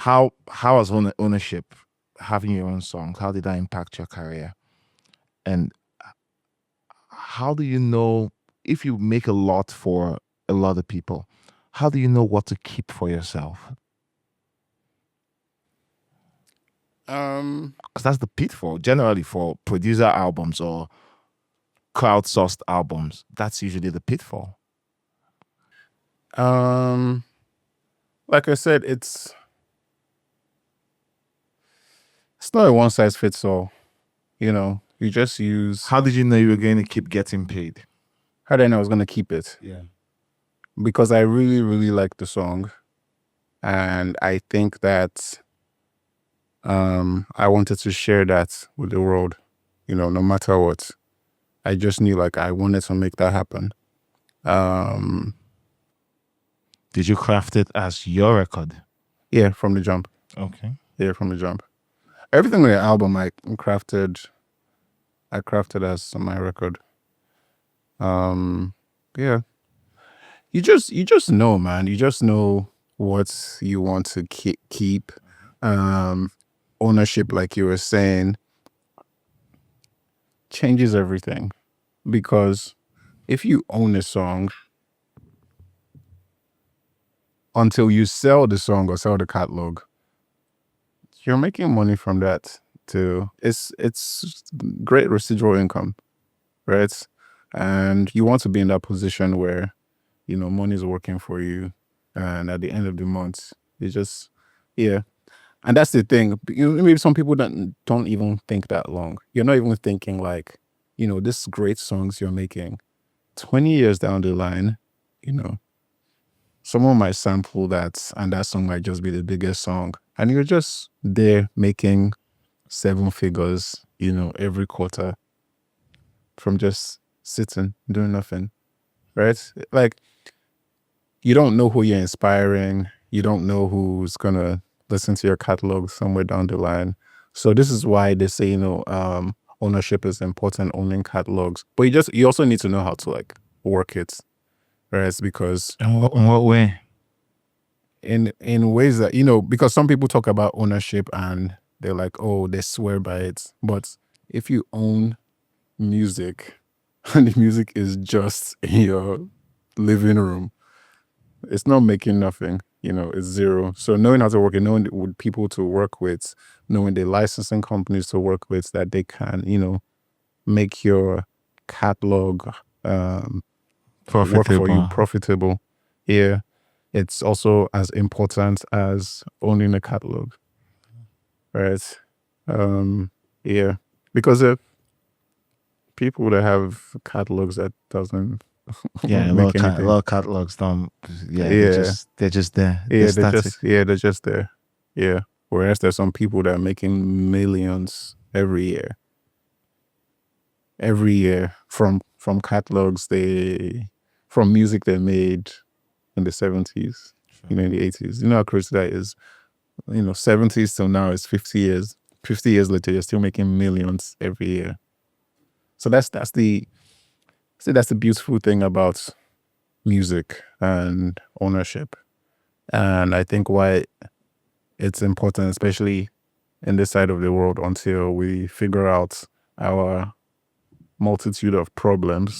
how has ownership, having your own songs, how did that impact your career? And how do you know if you make a lot for a lot of people, how do you know what to keep for yourself? Because that's the pitfall generally for producer albums or crowdsourced albums. That's usually the pitfall. Like I said, it's not a one size fits all. You know, you just use. How did you know you were going to keep getting paid? How did I know I was going to keep it? Yeah. Because I really, really like the song. And I think that I wanted to share that with the world, you know, no matter what. I just knew like I wanted to make that happen. Did you craft it as your record? Yeah, from the jump. Okay. Yeah, from the jump. Everything with the album I crafted as my record. Yeah. You just know, man. You just know what you want to keep. Ownership, like you were saying, changes everything. Because if you own a song, until you sell the song or sell the catalog, you're making money from that too. It's great residual income, right? And you want to be in that position where, you know, money is working for you, and at the end of the month, it's just, yeah. And that's the thing. You know, maybe some people don't even think that long. You're not even thinking like, you know, this great songs you're making, 20 years down the line, you know, someone might sample that and that song might just be the biggest song. And you're just there making 7 figures, you know, every quarter from just sitting, doing nothing, right? Like, you don't know who you're inspiring. You don't know who's going to listen to your catalog somewhere down the line. So this is why they say, you know, ownership is important, owning catalogs. But you also need to know how to like work it, right? It's because in what way? In ways that, you know, because some people talk about ownership and they're like, oh, they swear by it. But if you own music and the music is just in your living room, it's not making nothing, you know, it's zero. So knowing how to work it, knowing with people to work with, knowing the licensing companies to work with, that they can, you know, make your catalog work for you, profitable. Yeah. It's also as important as owning a catalog, right? Yeah, because if people that have catalogs that doesn't a lot of catalogs don't. Yeah, they're just there. Yeah, they're just there. Yeah, whereas there's some people that are making millions every year. Every year from catalogs from music they made in the 70s, you know, in the 80s. You know how crazy that is? You know, 70s till now is 50 years. 50 years later, you're still making millions every year. So that's the beautiful thing about music and ownership. And I think why it's important, especially in this side of the world, until we figure out our multitude of problems